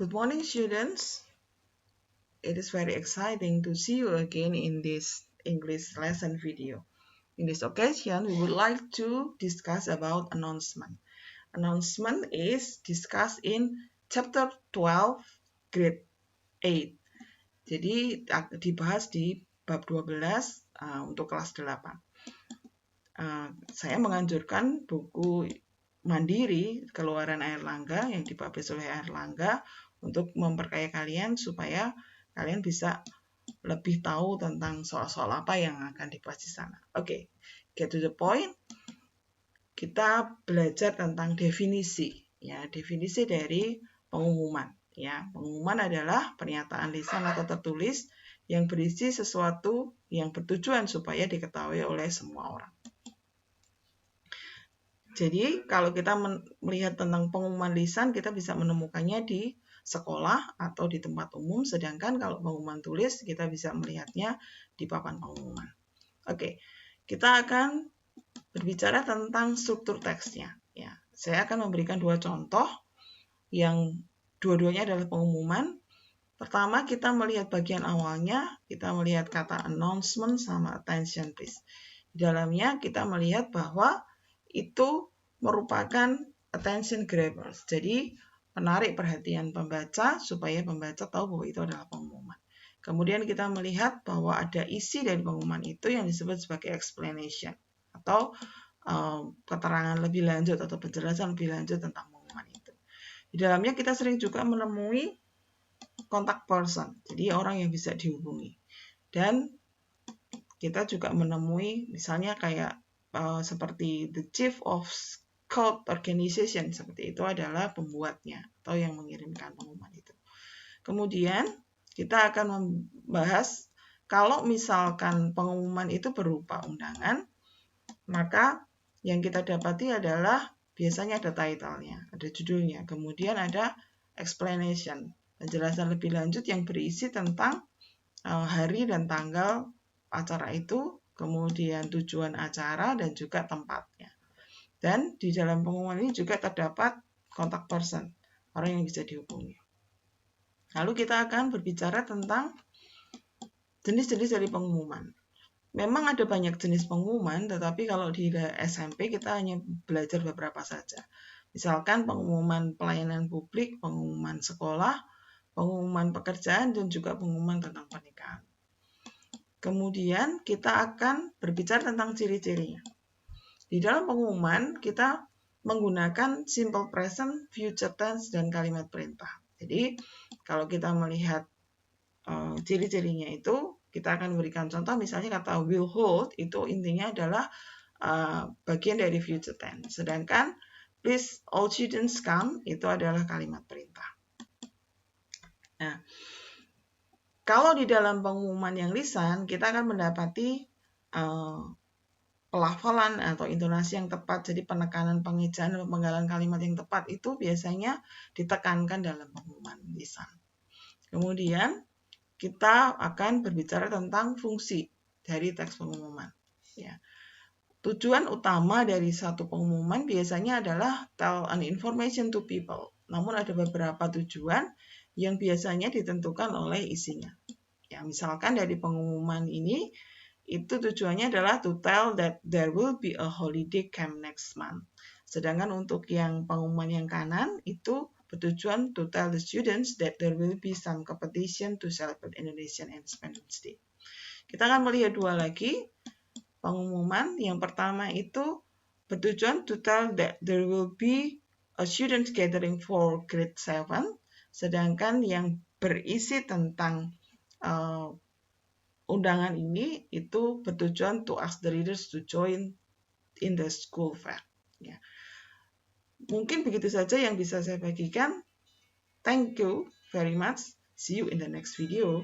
Good morning, students. It is very exciting to see you again in this English lesson video. In this occasion, we would like to discuss about announcement. Announcement is discussed in chapter 12, grade 8. Jadi dibahas di bab 12 untuk kelas 8. Saya menganjurkan buku Mandiri keluaran Airlangga yang dipublish oleh Airlangga untuk memperkaya kalian supaya kalian bisa lebih tahu tentang soal-soal apa yang akan dibahas di sana. Oke, get to the point. Kita belajar tentang definisi, ya, definisi dari pengumuman. Ya, pengumuman adalah pernyataan lisan atau tertulis yang berisi sesuatu yang bertujuan supaya diketahui oleh semua orang. Jadi, kalau kita melihat tentang pengumuman lisan, kita bisa menemukannya di sekolah atau di tempat umum, sedangkan kalau pengumuman tulis, kita bisa melihatnya di papan pengumuman. Oke, kita akan berbicara tentang struktur teksnya. Ya, saya akan memberikan dua contoh yang dua-duanya adalah pengumuman. Pertama, kita melihat bagian awalnya, kita melihat kata announcement sama attention please. Di dalamnya kita melihat bahwa itu merupakan attention grabbers. Jadi, menarik perhatian pembaca supaya pembaca tahu bahwa itu adalah pengumuman. Kemudian kita melihat bahwa ada isi dari pengumuman itu yang disebut sebagai explanation atau keterangan lebih lanjut atau penjelasan lebih lanjut tentang pengumuman itu. Di dalamnya kita sering juga menemui contact person, jadi orang yang bisa dihubungi. Dan kita juga menemui misalnya kayak seperti the chief of scout organization, seperti itu adalah pembuatnya atau yang mengirimkan pengumuman itu. Kemudian kita akan membahas kalau misalkan pengumuman itu berupa undangan, maka yang kita dapati adalah biasanya ada title-nya, ada judulnya, kemudian ada explanation, penjelasan lebih lanjut yang berisi tentang hari dan tanggal acara itu, kemudian tujuan acara dan juga tempatnya. Dan di dalam pengumuman ini juga terdapat contact person, orang yang bisa dihubungi. Lalu kita akan berbicara tentang jenis-jenis dari pengumuman. Memang ada banyak jenis pengumuman, tetapi kalau di SMP kita hanya belajar beberapa saja. Misalkan pengumuman pelayanan publik, pengumuman sekolah, pengumuman pekerjaan, dan juga pengumuman tentang pernikahan. Kemudian kita akan berbicara tentang ciri-cirinya. Di dalam pengumuman kita menggunakan simple present, future tense, dan kalimat perintah. Jadi kalau kita melihat ciri-cirinya itu, kita akan berikan contoh misalnya kata will hold itu intinya adalah bagian dari future tense. Sedangkan please all students come itu adalah kalimat perintah. Nah, kalau di dalam pengumuman yang lisan, kita akan mendapati pelafalan atau intonasi yang tepat, jadi penekanan, pengejaan, dan penggalan kalimat yang tepat itu biasanya ditekankan dalam pengumuman lisan. Kemudian, kita akan berbicara tentang fungsi dari teks pengumuman. Ya. Tujuan utama dari satu pengumuman biasanya adalah tell an information to people. Namun ada beberapa tujuan yang biasanya ditentukan oleh isinya. Ya, misalkan dari pengumuman ini, itu tujuannya adalah to tell that there will be a holiday camp next month. Sedangkan untuk yang pengumuman yang kanan, itu bertujuan to tell the students that there will be some competition to celebrate Indonesian Independence Day. Kita akan melihat dua lagi pengumuman. Yang pertama itu bertujuan to tell that there will be a student gathering for grade 7, sedangkan yang berisi tentang undangan ini itu bertujuan to ask the readers to join in the school fair. Ya. Mungkin begitu saja yang bisa saya bagikan. Thank you very much. See you in the next video.